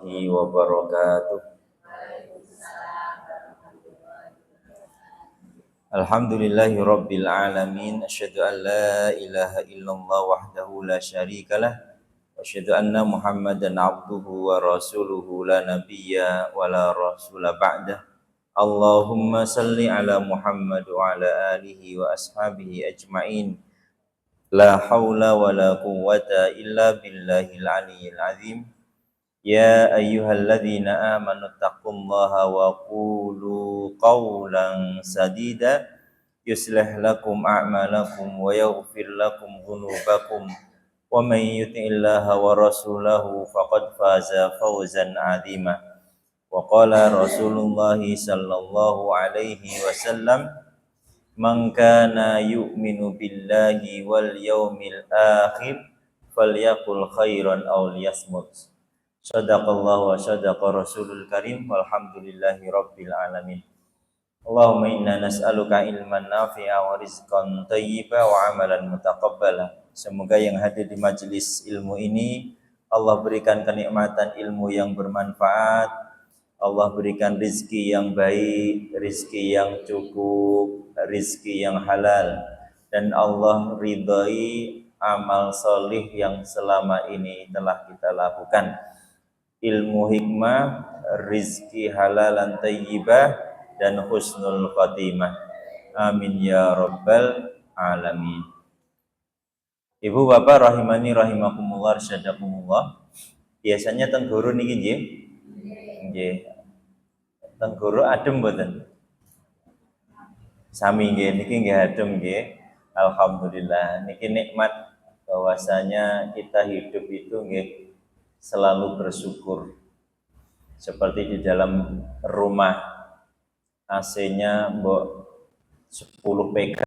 wabarakatuh. Alhamdulillahi rabbil alamin. Asyhadu an la ilaha illallah wahdahu la syarikalah. Asyhadu anna Muhammadan abduhu wa rasuluhu la nabiyya wa la rasula ba'dah. Allahumma salli ala Muhammad wa ala alihi wa ashabihi ajma'in. La haula wa la quwwata illa billahil aliyyil azim. Ya ayyuhalladzina amanu taqullaha wa qulu qawlan sadida yuslih lakum a'malakum wa yaghfir lakum dhunubakum wa may yuti'illaha wa rasulahu faqad faza fawzan 'azima. Wa qala Rasulullah sallallahu alaihi wasallam, man kana yu'minu billahi wal yaumil akhir falyaqul khairan aw liyasmut. Shadaqallahu wa shadaqa rasulul karim walhamdulillahi rabbil alamin. Allahumma inna nas'aluka ilman nafi'a wa rizqan thayyiba wa amalan mutaqabbala. Semoga yang hadir di majelis ilmu ini Allah berikan kenikmatan ilmu yang bermanfaat, Allah berikan rizki yang baik, rizki yang cukup, rizki yang halal, dan Allah ridhai amal solih yang selama ini telah kita lakukan. Ilmu hikmah, rizki halalan tayyibah, dan husnul khatimah. Amin ya rabbal alamin. Ibu bapak rahimani rahimakumullah syadakumullah. Biasanya tengguru niki nggih. Nggih. Tengguru adem mboten? Sami nggih niki nggih adem nggih. Alhamdulillah niki nikmat bahwasanya kita hidup itu nggih selalu bersyukur. Seperti di dalam rumah AC-nya mbok 10 PK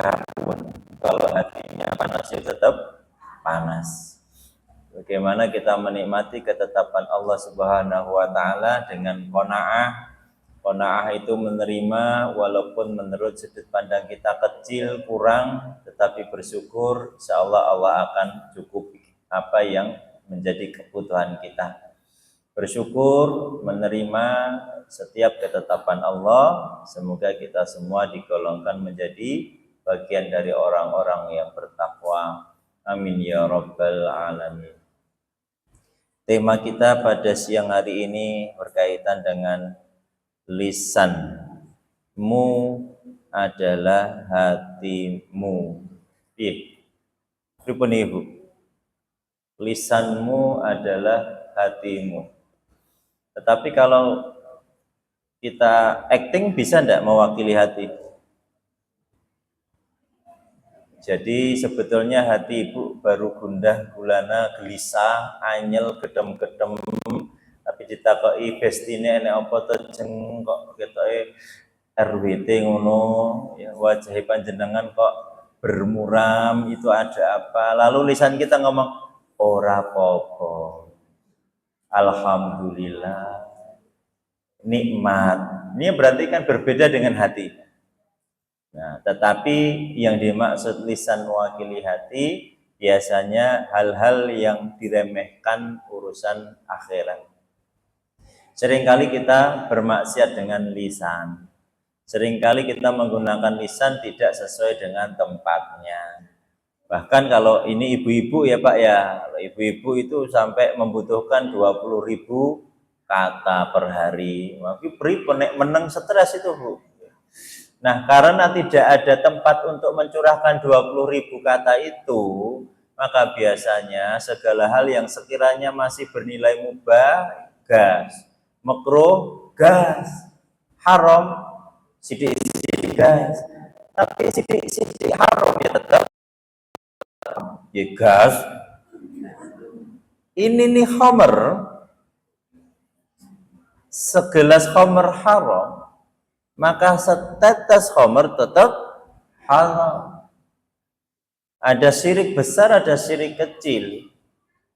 pun kalau hatinya panas ya tetap panas. Bagaimana kita menikmati ketetapan Allah Subhanahu wa taala dengan qanaah. Qanaah itu menerima walaupun menurut sudut pandang kita kecil, kurang, tetapi bersyukur insyaallah Allah akan cukupi apa yang menjadi kebutuhan kita. Bersyukur menerima setiap ketetapan Allah. Semoga kita semua digolongkan menjadi bagian dari orang-orang yang bertakwa. Amin ya rabbal alamin. Tema kita pada siang hari ini berkaitan dengan lisanmu adalah hatimu. Pripun Ibu? Lisanmu adalah hatimu. Tetapi kalau kita acting bisa enggak mewakili hati? Jadi sebetulnya hati ibu baru gundah gulana gelisah, anyel, gedem-gedem, tapi ditakoki bestine enek apa to jeng kok ketoke RWT ngono, ya wajah panjenengan kok bermuram, itu ada apa? Lalu lisan kita ngomong ora apa-apa. Alhamdulillah. Nikmat. Ini berarti kan berbeda dengan hati. Nah, tetapi yang dimaksud lisan mewakili hati biasanya hal-hal yang diremehkan urusan akhirat. Seringkali kita bermaksiat dengan lisan. Seringkali kita menggunakan lisan tidak sesuai dengan tempatnya. Bahkan kalau ini ibu-ibu ya Pak ya, kalau ibu-ibu itu sampai membutuhkan 20.000 kata per hari. Tapi beri penek meneng stres itu Bu. Nah, karena tidak ada tempat untuk mencurahkan 20.000 kata itu, maka biasanya segala hal yang sekiranya masih bernilai mubah, gas, makruh, gas, haram, sidik-sidik gas, tapi sidik-sidik haram ya tetap ya gas. Ini nih khamr, segelas khamr haram, maka setetes khamr tetap haram. Ada syirik besar, ada syirik kecil.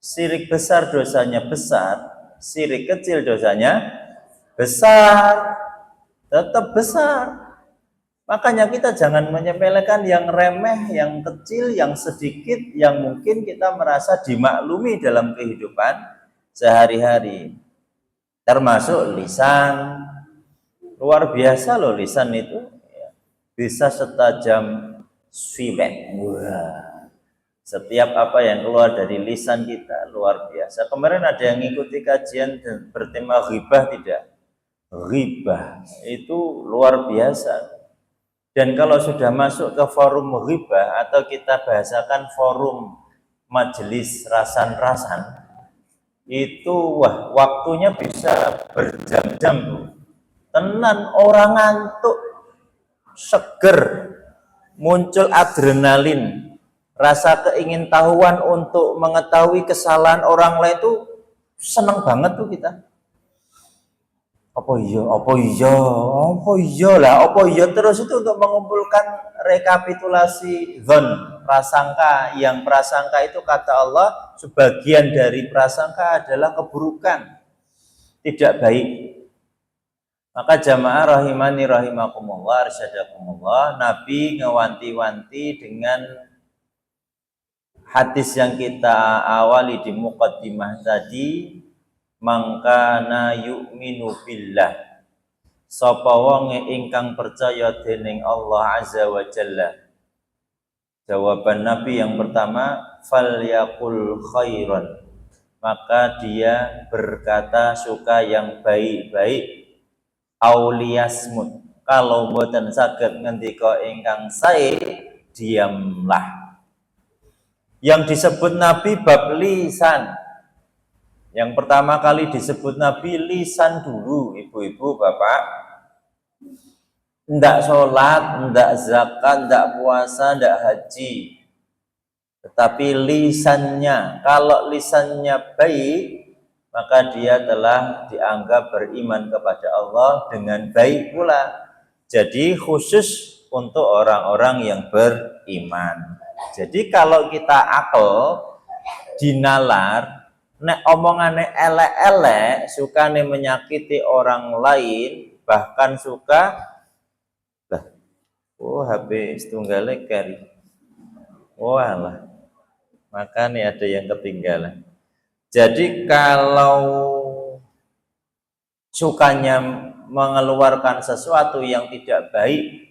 Syirik besar dosanya besar, syirik kecil dosanya besar, tetap besar. Makanya kita jangan menyepelekan yang remeh, yang kecil, yang sedikit, yang mungkin kita merasa dimaklumi dalam kehidupan sehari-hari. termasuk lisan. Luar biasa loh lisan itu, bisa setajam silet. Wah, setiap apa yang keluar dari lisan kita luar biasa. Kemarin ada yang ngikuti kajian bertema ghibah tidak? Ghibah itu luar biasa. Dan kalau sudah masuk ke forum ghibah atau kita bahasakan forum majelis rasan-rasan, itu wah waktunya bisa berjam-jam. Tenan orang ngantuk, seger, muncul adrenalin, rasa keingintahuan untuk mengetahui kesalahan orang lain itu seneng banget tuh kita. Apa iya terus itu untuk mengumpulkan rekapitulasi zon prasangka, yang prasangka itu kata Allah sebagian dari prasangka adalah keburukan, tidak baik. Maka jamaah rahimani rahimakumullah, arsyadakumullah, Nabi ngewanti-wanti dengan hadis yang kita awali di muqaddimah tadi, mangkana yu'minu billah, sapa wonge ingkang percaya dening Allah azza wa jalla. Jawaban Nabi yang pertama, falyaqul khairan, maka dia berkata suka yang baik-baik. Auliyasmut, kalau mboten saged ngendika ingkang sae, diamlah. Yang disebut Nabi bab lisan. Yang pertama kali disebut Nabi lisan dulu, ibu-ibu, bapak. Ndak sholat, ndak zakat, ndak puasa, ndak haji. Tetapi lisannya, kalau lisannya baik, maka dia telah dianggap beriman kepada Allah dengan baik pula. Jadi khusus untuk orang-orang yang beriman. Jadi kalau kita akal dinalar, nek omongane elek-elek, sukane menyakiti orang lain, bahkan suka HP setunggalnya carry. Walah. Makanya ada yang ketinggalan. Jadi kalau sukanya mengeluarkan sesuatu yang tidak baik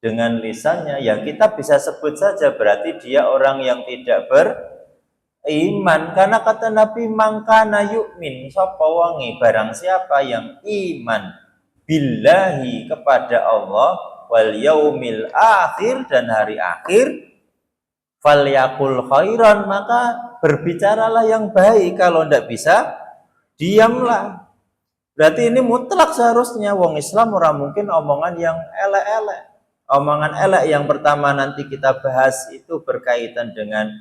dengan lisannya, ya kita bisa sebut saja berarti dia orang yang tidak beriman. Karena kata Nabi, mangkana yu'min, sapa wonge, barang siapa yang iman billahi kepada Allah, wal yaumil akhir, dan hari akhir, falyakul khairan, maka berbicaralah yang baik. Kalau tidak bisa, diamlah. Berarti ini mutlak seharusnya. Wong Islam orang mungkin omongan yang elek-elek. Omongan elek yang pertama nanti kita bahas itu berkaitan dengan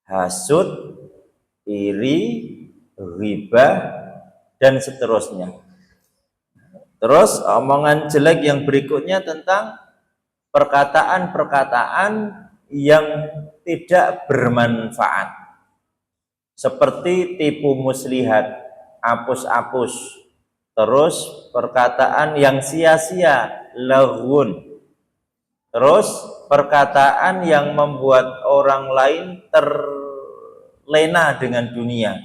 hasud, iri, ghibah, dan seterusnya. Terus omongan jelek yang berikutnya tentang perkataan-perkataan yang tidak bermanfaat, seperti tipu muslihat, apus-apus, terus perkataan yang sia-sia, laghun, terus perkataan yang membuat orang lain terlena dengan dunia,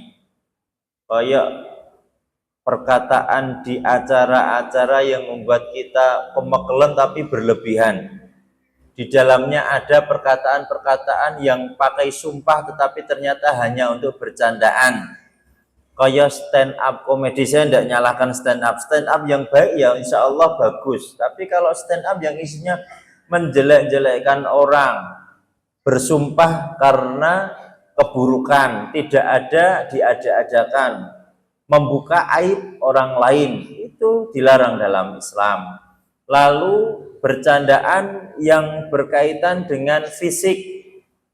kayak perkataan di acara-acara yang membuat kita kemekelen tapi berlebihan. Di dalamnya ada perkataan-perkataan yang pakai sumpah tetapi ternyata hanya untuk bercandaan. Kayak stand up komedi, saya tidak nyalahkan stand up yang baik ya insya Allah bagus. Tapi kalau stand up yang isinya menjelek-jelekkan orang, bersumpah karena keburukan, tidak ada diajak-ajakan, membuka aib orang lain, itu dilarang dalam Islam. Lalu bercandaan yang berkaitan dengan fisik,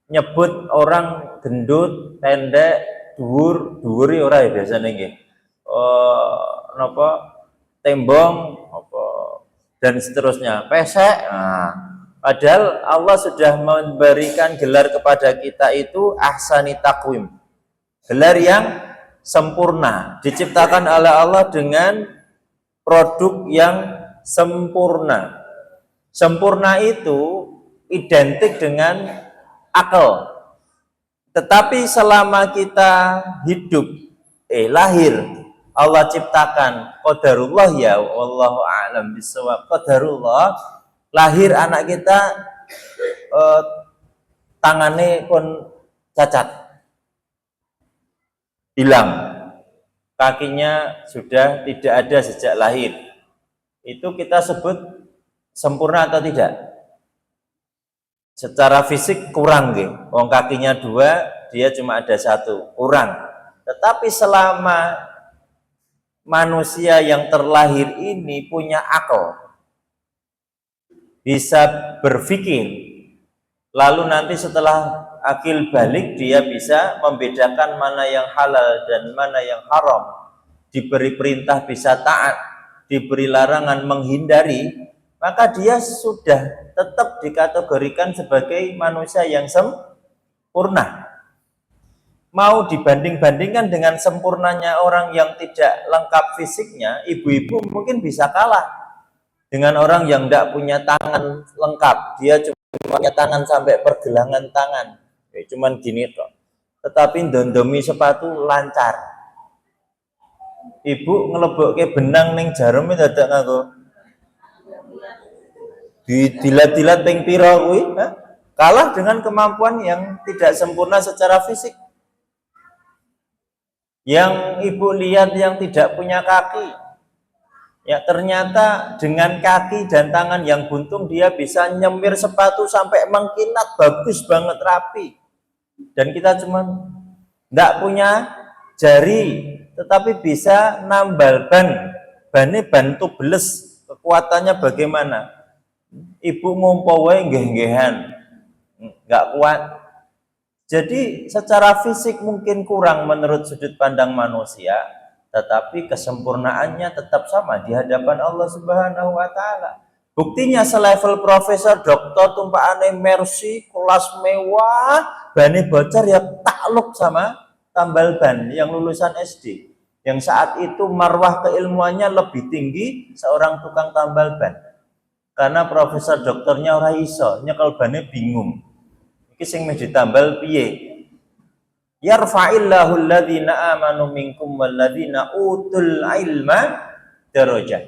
nyebut orang gendut, pendek, dhuwur ora ya biasanya nggih. Napa tembong apa dan seterusnya, pesek. Nah, padahal Allah sudah memberikan gelar kepada kita itu ahsani taqwim. Gelar yang sempurna, diciptakan oleh Allah dengan produk yang sempurna. Sempurna itu identik dengan akal. Tetapi selama kita hidup, lahir Allah ciptakan qadarullah ya, wallahu a'lam bishawab. Qadarullah, lahir anak kita tangannya pun cacat, hilang, kakinya sudah tidak ada sejak lahir. Itu kita sebut sempurna atau tidak? Secara fisik kurang, wong kakinya 2, dia cuma ada 1, kurang. Tetapi selama manusia yang terlahir ini punya akal, bisa berpikir, lalu nanti setelah akil balik dia bisa membedakan mana yang halal dan mana yang haram, diberi perintah bisa taat, diberi larangan menghindari, maka dia sudah tetap dikategorikan sebagai manusia yang sempurna. Mau dibanding-bandingkan dengan sempurnanya orang yang tidak lengkap fisiknya, ibu-ibu mungkin bisa kalah dengan orang yang tidak punya tangan lengkap. Dia cuma punya tangan sampai pergelangan tangan, cuman gini toh. Tetapi dondomi sepatu lancar. Ibu ngelebokke benang ning jarum itu dadak nganggo didilat-dilat ping pira kuwi, kalah dengan kemampuan yang tidak sempurna secara fisik. Yang ibu lihat yang tidak punya kaki, ya ternyata dengan kaki dan tangan yang buntung dia bisa nyemir sepatu sampai mengkilat, bagus banget, rapi. Dan kita cuma tidak punya jari, tetapi bisa nambal bannya ban tubeless, kekuatannya bagaimana? Ibu ngumpulnya nggeh-nggehan, nggak kuat. Jadi secara fisik mungkin kurang menurut sudut pandang manusia, tetapi kesempurnaannya tetap sama di hadapan Allah Subhanahu wa taala. Buktinya selevel profesor, doktor, tumpaane mercy, kelas mewah, bane bocor ya takluk sama tambal ban yang lulusan SD. Yang saat itu marwah keilmuannya lebih tinggi seorang tukang tambal ban. Karena profesor dokternya ora iso, nyekel bane bingung. Iki sing mesti ditambal piye? Yarfa'illahu alladhina amanu minkum walladhina utul ilma darajat.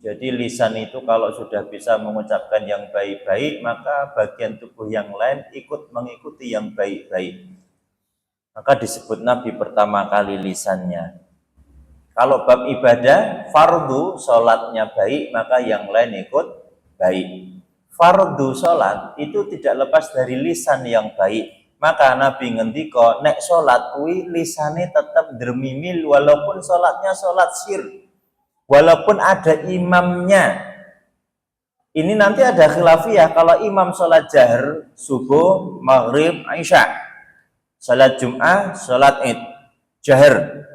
Jadi lisan itu kalau sudah bisa mengucapkan yang baik-baik, maka bagian tubuh yang lain ikut mengikuti yang baik-baik. Maka disebut Nabi pertama kali lisannya. Kalau bab ibadah, fardu sholatnya baik, maka yang lain ikut baik. Fardu sholat itu tidak lepas dari lisan yang baik. Maka Nabi ngendika, nek sholat kuwi lisane tetap dermimil walaupun sholatnya sholat sir, walaupun ada imamnya. Ini nanti ada khilafiyah, kalau imam sholat jahar, subuh, maghrib, isya, sholat jum'ah, sholat id, jahar,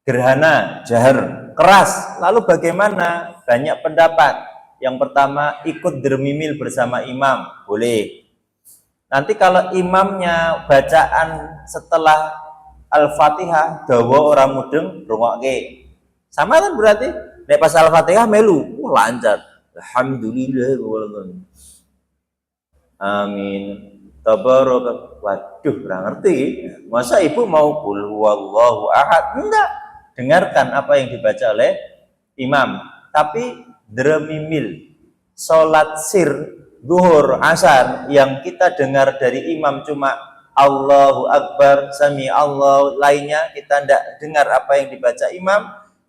gerhana, jahar, keras. Lalu bagaimana? Banyak pendapat. Yang pertama, ikut dermimil bersama imam, boleh. Nanti kalau imamnya bacaan setelah Al-Fatihah, dawa orang mudeng, rungokke. Sama kan berarti? Nek pas Al-Fatihah melu, lancar. Alhamdulillah. Amin. Tabaraka. Waduh, ora ngerti. Masa ibu mau qul huwallahu ahad? Enggak. Dengarkan apa yang dibaca oleh imam. Tapi dremimil, sholat sir, zuhur, asar yang kita dengar dari imam cuma Allahu Akbar, Sami Allah, lainnya kita tidak dengar apa yang dibaca imam.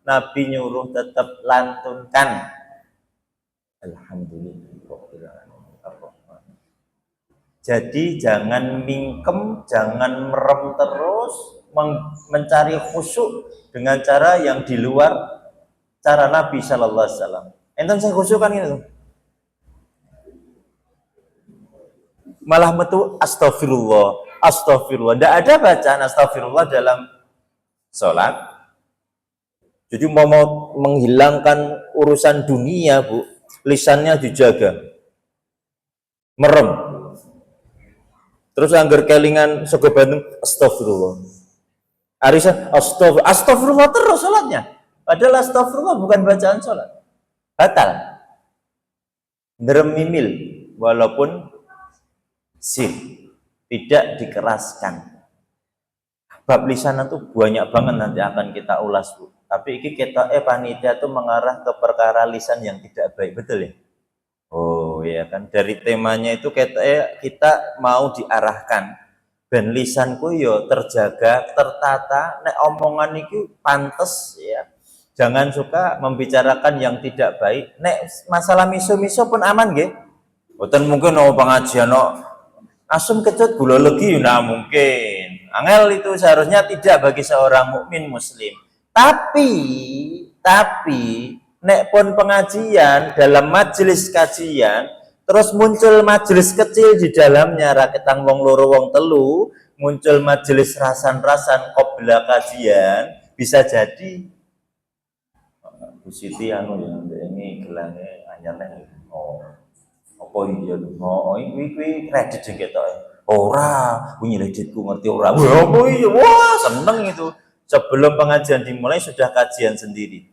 Nabi nyuruh tetap lantunkan Alhamdulillah. Jadi jangan mingkem, jangan merem terus, mencari khusyuk dengan cara yang di luar cara Nabi Shallallahu Alaihi Wasallam. Enten saya khusyuk kan gitu. Malah metu astagfirullah, astagfirullah. Tidak ada bacaan astagfirullah dalam sholat. Jadi mau menghilangkan urusan dunia, Bu, lisannya dijaga. Merem. Terus anggar kelingan sego Bandung, astagfirullah. Arisan astagfirullah terus sholatnya. Padahal astagfirullah bukan bacaan sholat. Batal. Dermimil walaupun sir, tidak dikeraskan. Bab lisan itu banyak banget nanti akan kita ulas, Bu. Tapi ini kita panitia itu mengarah ke perkara lisan yang tidak baik, betul ya? Oh ya kan, dari temanya itu kita mau diarahkan ben lisanku yo terjaga, tertata, nek omongan itu pantes ya. Jangan suka membicarakan yang tidak baik. Nek masalah miso-miso pun aman nggih. Boten mungkin pengajian asam kecut gula legi nah mungkin. Angel itu seharusnya tidak bagi seorang mukmin muslim. Tapi nek pun pengajian dalam majelis kajian terus muncul majelis kecil di dalamnya raketang wong loro wong telu, muncul majelis rasan-rasan qobla kajian, bisa jadi Bu Siti anu ya ini gelangnya anyarnya apa iya tuh ini kredit sing ketok ora punya kreditku ngerti ora apa iya wah seneng itu sebelum pengajian dimulai sudah kajian sendiri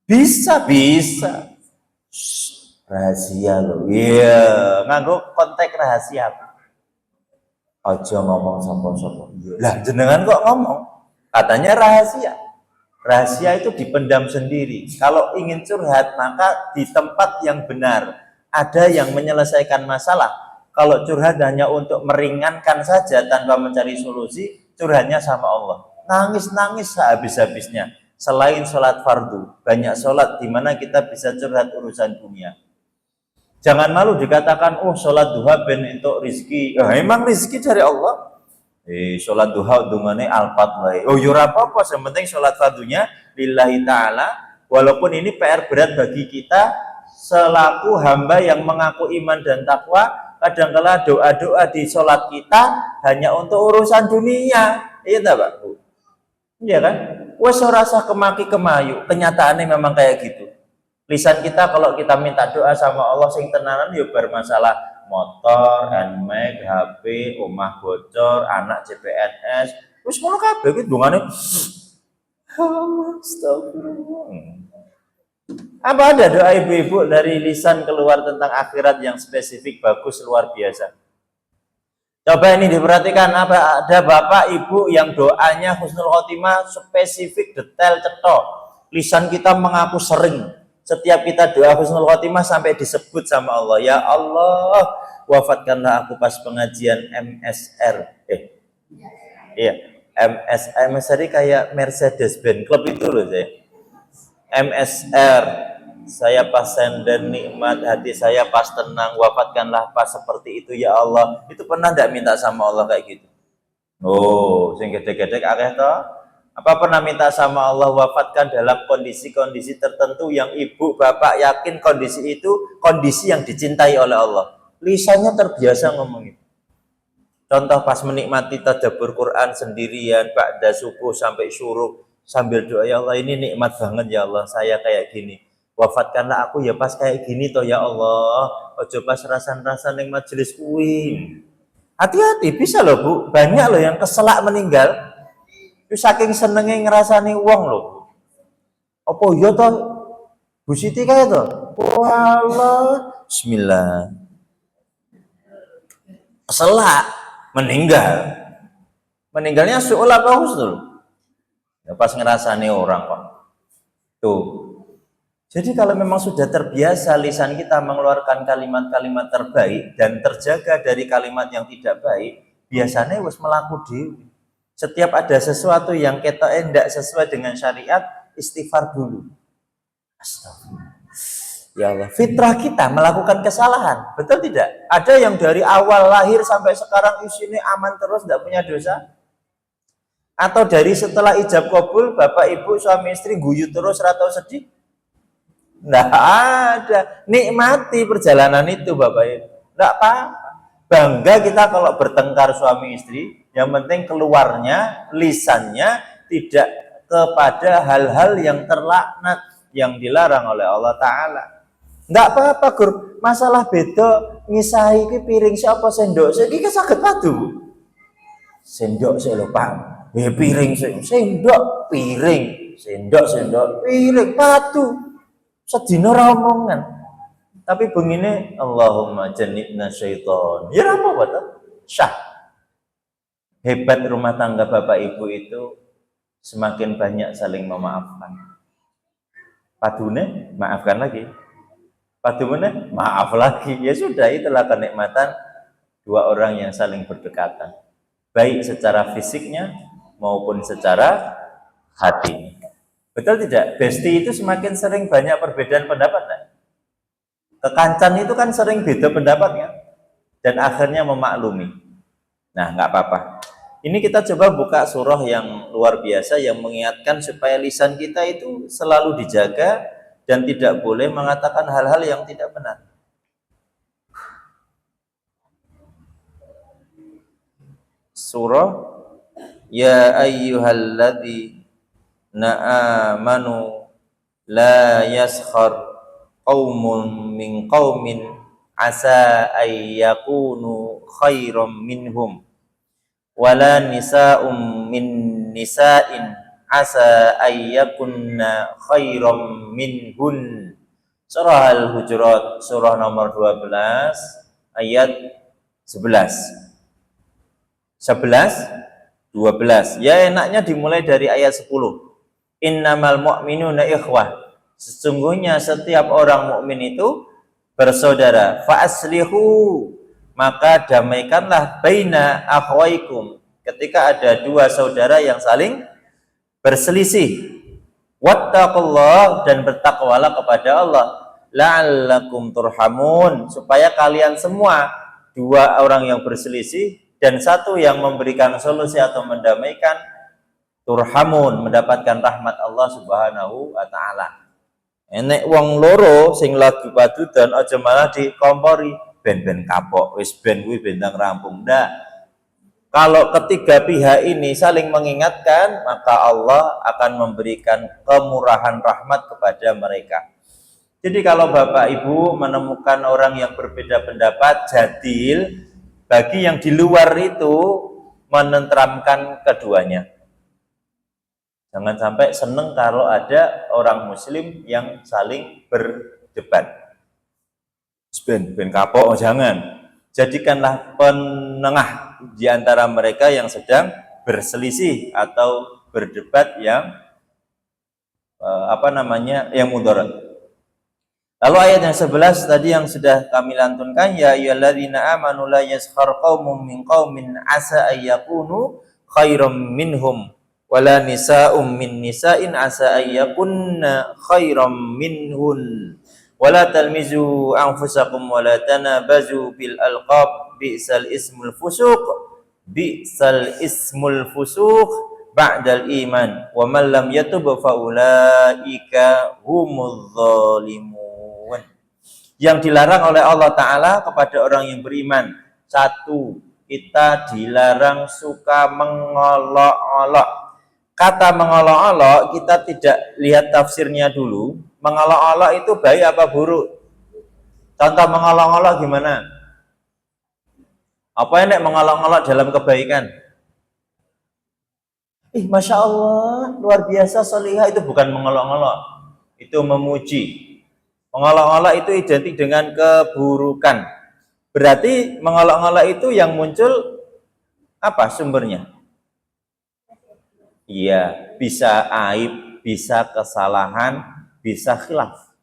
bisa rahasia loh iya nganggo konteks rahasia aja ngomong sapa-sapa lah jenengan kok ngomong katanya rahasia itu dipendam sendiri kalau ingin curhat maka di tempat yang benar ada yang menyelesaikan masalah kalau curhat hanya untuk meringankan saja tanpa mencari solusi curhatnya sama Allah nangis-nangis sehabis-habisnya selain sholat fardu banyak sholat di mana kita bisa curhat urusan dunia. Jangan malu dikatakan, oh sholat duha ben untuk rizki. Emang rizki dari Allah. Sholat duha dungane alfat wae. Oh yura apa-apa, yang penting sholat fardunya lillahi ta'ala. Walaupun ini PR berat bagi kita selaku hamba yang mengaku iman dan takwa, kadang-kala doa-doa di sholat kita hanya untuk urusan dunia. Iya tak Pak? Iya kan? Wes rasa kemaki kemayu. Kenyataannya memang kayak gitu. Lisan kita kalau kita minta doa sama Allah sing tenanan ya bermasalah motor, handmade, HP, omah bocor, anak CPNS, terus ngono kabeh iki dungane astagfirullah. Apa ada doa ibu-ibu dari lisan keluar tentang akhirat yang spesifik bagus luar biasa? Coba ini diperhatikan apa ada bapak ibu yang doanya husnul khotimah spesifik detail cetok. Lisan kita mengaku sering setiap kita doa husnul khotimah sampai disebut sama Allah, ya Allah wafatkanlah aku pas pengajian MSR iya MSR kayak Mercedes Benz Club itu loh saya MSR saya pas senden nikmat hati saya pas tenang wafatkanlah pas seperti itu ya Allah itu pernah tidak minta sama Allah kayak gitu oh sing gede-gede akeh toh apa pernah minta sama Allah wafatkan dalam kondisi-kondisi tertentu yang ibu bapak yakin kondisi itu kondisi yang dicintai oleh Allah lisannya terbiasa ngomongin contoh pas menikmati tadabbur Quran sendirian ba'da subuh sampai syuruk sambil doa ya Allah ini nikmat banget ya Allah saya kayak gini wafatkanlah aku ya pas kayak gini toh ya Allah ojo pas rasan-rasan yang majelis kuwi hati-hati bisa loh Bu banyak loh yang keselak meninggal itu saking senengnya ngerasani uang loh. Apa iya toh? Bu Siti kayak toh? Wallah, bismillah. Keselak meninggal. Meninggalnya suul apa husnul? Ya pas ngerasani orang kok. Tuh. Jadi kalau memang sudah terbiasa lisan kita mengeluarkan kalimat-kalimat terbaik dan terjaga dari kalimat yang tidak baik, biasanya wis melaku dewi. Setiap ada sesuatu yang kita tidak sesuai dengan syariat, istighfar dulu. Astagfirullah. Ya Allah, fitrah kita melakukan kesalahan, betul tidak? Ada yang dari awal lahir sampai sekarang isinya aman terus, tidak punya dosa? Atau dari setelah ijab kabul, bapak ibu suami istri guyu terus, atau sedih? Tidak ada. Nikmati perjalanan itu bapak ibu. Tidak apa-apa. Bangga kita kalau bertengkar suami istri, yang penting keluarnya, lisannya tidak kepada hal-hal yang terlaknat, yang dilarang oleh Allah Ta'ala. Enggak apa-apa, Gur. Masalah beda, ngisahi ke piring siapa sendok. Ini kan sakit padu. Sendok saya lupa. Piring sendok, piring. Sendok, piring, padu. Sedina rombongan. Tapi begini, Allahumma jannibna syaiton. Ya apa betul? Syah. Hebat rumah tangga Bapak Ibu itu semakin banyak saling memaafkan. Padune maafkan lagi. Padune maaf lagi. Ya sudah, itulah kenikmatan dua orang yang saling berdekatan. Baik secara fisiknya maupun secara hati. Betul tidak? Besti itu semakin sering banyak perbedaan pendapat. Nah? Kekancan itu kan sering beda pendapatnya dan akhirnya memaklumi. Nah, nggak apa-apa. Ini kita coba buka surah yang luar biasa yang mengingatkan supaya lisan kita itu selalu dijaga dan tidak boleh mengatakan hal-hal yang tidak benar. Surah Ya ayyuhalladzina amanu la yaskhar qaumun min qaumin asa ayyakunu khairam minhum wala nisa'um min nisa'in asa ayyakunna khairam minhun. Surah Al-Hujurat surah nomor 12 ayat 11 12. Ya enaknya dimulai dari ayat 10. Innamal mu'minuna ikhwah. Sesungguhnya setiap orang mukmin itu bersaudara. Fa aslihu, maka damaikanlah baina akhwaikum, ketika ada dua saudara yang saling berselisih. Wattaqullah, dan bertakwalah kepada Allah. La'allakum turhamun, supaya kalian semua, dua orang yang berselisih dan satu yang memberikan solusi atau mendamaikan, turhamun, mendapatkan rahmat Allah Subhanahu wa taala. Enek wong loro sing lagi padudan aja malah dikompori ben-ben kapok, wis ben kuwi bentang rampung. Ndak. Kalau ketiga pihak ini saling mengingatkan, maka Allah akan memberikan kemurahan rahmat kepada mereka. Jadi kalau Bapak Ibu menemukan orang yang berbeda pendapat, jadil, bagi yang di luar itu menenteramkan keduanya. Jangan sampai seneng kalau ada orang muslim yang saling berdebat. Ben kapok, jangan. Jadikanlah penengah di antara mereka yang sedang berselisih atau berdebat yang yang mudarat. Lalu ayat yang 11 tadi yang sudah kami lantunkan, ya ayyuhalladzina amanu la yaskhar qaumun min qaumin asa ayyakunu khairam minhum wala nisa'um min nisa'in asa ayyakunna khairam minhun wala talmizu anfusakum wala tanabazu bil alqab bi'sal ismul fusuq ba'dal iman wa man lam yatub fa ulaika humudz zalimun. Yang dilarang oleh Allah Ta'ala kepada orang yang beriman, satu, kita dilarang suka mengolok-olok. Kata mengolok-olok kita tidak lihat tafsirnya dulu. Mengolok-olok itu baik apa buruk? Contoh mengolok-olok gimana? Apa enak mengolok-olok dalam kebaikan? Masya Allah, luar biasa solihah, itu bukan mengolok-olok, itu memuji. Mengolok-olok itu identik dengan keburukan. Berarti mengolok-olok itu yang muncul apa sumbernya? Iya, bisa aib, bisa kesalahan, bisa khilaf.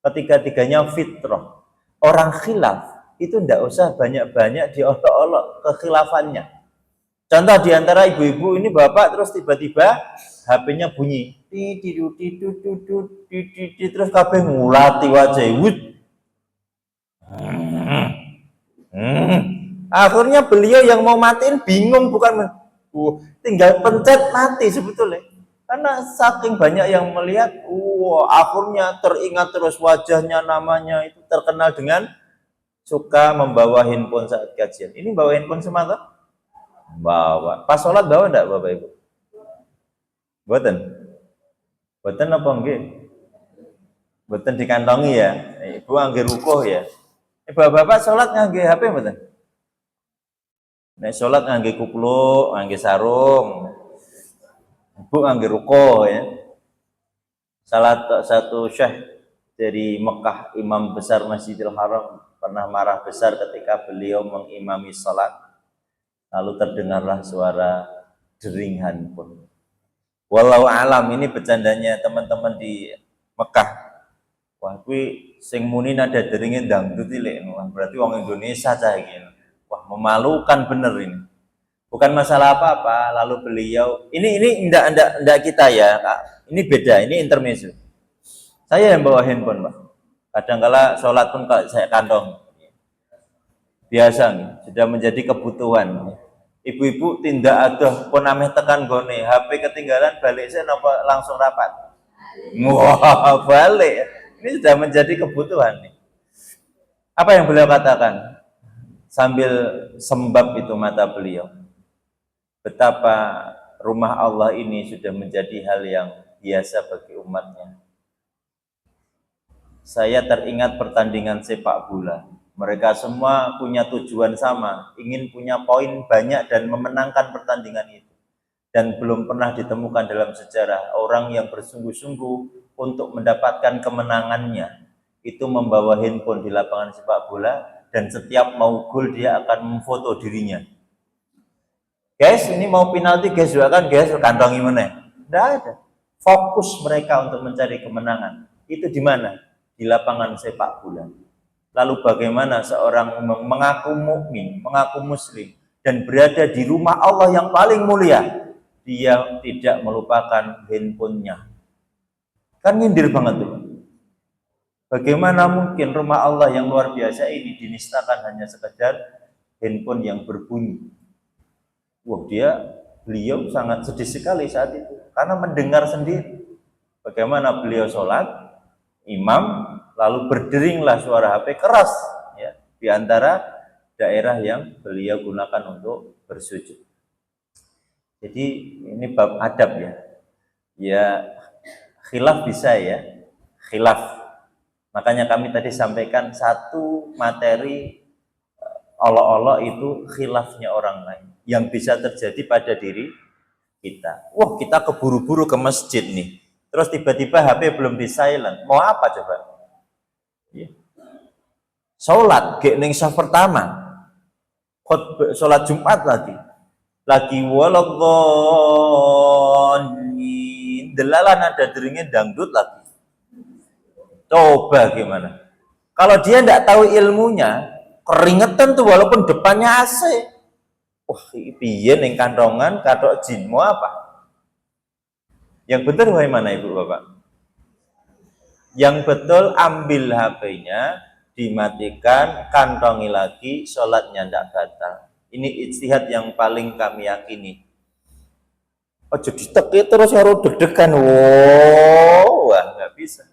Ketiga-tiganya fitrah. Orang khilaf itu tidak usah banyak-banyak diolok-olok kekhilafannya. Contoh diantara ibu-ibu ini bapak terus tiba-tiba HP-nya bunyi, terus kabeh ngulati wajah, akhirnya beliau yang mau matiin bingung, bukan tinggal pencet mati sebetulnya, karena saking banyak yang melihat. Akhirnya teringat terus wajahnya, namanya itu terkenal dengan suka membawa handphone saat kajian. Ini bawa handphone semata? Bawa. Pas sholat bawa enggak Bapak Ibu? Boten. Boten apa enggak? Boten dikantongi ya. Ibu angge rukuh ya. Bapak-bapak sholat ngangge HP boten? Nek sholat ngangge kupluk, ngangge sarung. Ibu ngangge rukuh ya. Salah satu syekh dari Mekah, imam besar Masjidil Haram, pernah marah besar ketika beliau mengimami sholat. Lalu terdengarlah suara dering handphone. Walau alam, ini bercandanya teman-teman di Mekah. Wah, kui sing muni nada deringin dangdut iki. Wah, berarti wong Indonesia cah iki. Wah, memalukan bener ini. Bukan masalah apa-apa. Lalu beliau, ini enggak kita ya, Kak. Ini beda, ini intermezzo. Saya yang bawa handphone, Pak. Kadang-kala sholat pun saya kantong. Biasa nih, sudah menjadi kebutuhan. Ibu-ibu tindak aduh pun ameh tekan gone, HP ketinggalan balik saya nopo langsung rapat. Wah, balik. Ini sudah menjadi kebutuhan nih. Apa yang beliau katakan? Sambil sembab itu mata beliau. Betapa rumah Allah ini sudah menjadi hal yang biasa bagi umatnya. Saya teringat pertandingan sepak bola. Mereka semua punya tujuan sama, ingin punya poin banyak dan memenangkan pertandingan itu. Dan belum pernah ditemukan dalam sejarah orang yang bersungguh-sungguh untuk mendapatkan kemenangannya. Itu membawa handphone di lapangan sepak bola dan setiap mau gol dia akan memfoto dirinya. Guys, ini mau penalti guys, kan guys, kantongi mana? Tidak ada. Fokus mereka untuk mencari kemenangan. Itu di mana? Di lapangan sepak bola. Lalu bagaimana seorang mengaku mukmin, mengaku muslim dan berada di rumah Allah yang paling mulia, dia tidak melupakan handphonenya. Kan nyindir banget tuh. Bagaimana mungkin rumah Allah yang luar biasa ini dinistakan hanya sekedar handphone yang berbunyi? Wah, beliau sangat sedih sekali saat itu karena mendengar sendiri bagaimana beliau sholat, imam, lalu berderinglah suara HP keras ya, di antara daerah yang beliau gunakan untuk bersujud. Jadi ini bab adab ya. Ya khilaf bisa ya, khilaf. Makanya kami tadi sampaikan satu materi olok-olok itu khilafnya orang lain yang bisa terjadi pada diri kita. Wah, kita keburu-buru ke masjid nih. Terus tiba-tiba HP belum di silent. Mau apa coba? Ya. Sholat ning saf pertama, sholat Jumat lagi waladhdallin, delalan ada deringnya dangdut lagi. Coba gimana? Kalau dia tidak tahu ilmunya, keringetan tuh walaupun depannya AC. Wah, piye ning kantongan katok jin mau apa? Yang betul bagaimana Ibu Bapak? Yang betul ambil HP-nya, dimatikan, kantongi lagi, sholatnya tidak batal. Ini ijtihad yang paling kami yakini. Oh, jadi teki terus harus deg-degan. Wow, wah nggak bisa.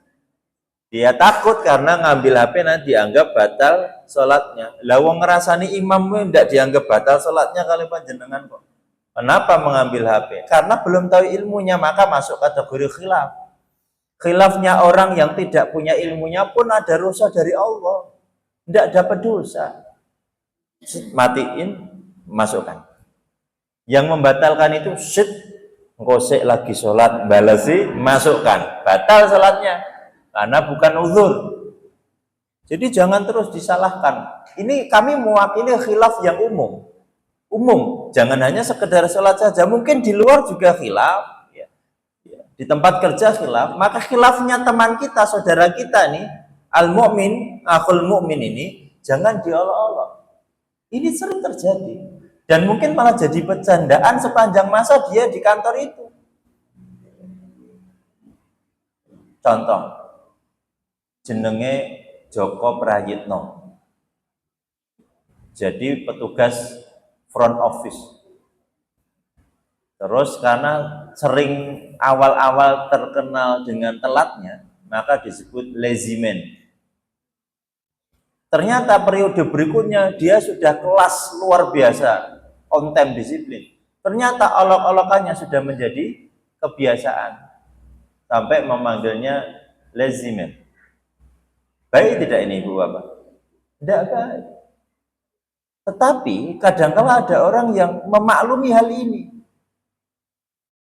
Dia takut karena ngambil HP nanti dianggap batal sholatnya. Lah wong ngerasani imam tidak dianggap batal sholatnya kali panjenengan kok. Kenapa mengambil HP? Karena belum tahu ilmunya, maka masuk kategori khilaf. Khilafnya orang yang tidak punya ilmunya pun ada dosa dari Allah. Tidak dapat dosa. Matiin, masukkan. Yang membatalkan itu ngosek lagi sholat, balasi, masukkan. Batal sholatnya. Karena bukan uzur. Jadi jangan terus disalahkan. Ini kami mewakili khilaf yang umum. Umum, jangan hanya sekedar sholat saja. Mungkin di luar juga khilaf. Di tempat kerja khilaf, maka khilafnya teman kita, saudara kita nih, al-mu'min, akhul mu'min ini, jangan diolok-olok. Ini sering terjadi. Dan mungkin malah jadi bercandaan sepanjang masa dia di kantor itu. Contoh, jenenge Joko Prayitno. Jadi petugas front office. Terus karena sering awal-awal terkenal dengan telatnya, maka disebut lazy man. Ternyata periode berikutnya dia sudah kelas luar biasa, on time disiplin. Ternyata olok-olokannya sudah menjadi kebiasaan. Sampai memanggilnya lazy man. Baik tidak ini Ibu Bapak? Tidak baik. Tetapi kadang-kala ada orang yang memaklumi hal ini.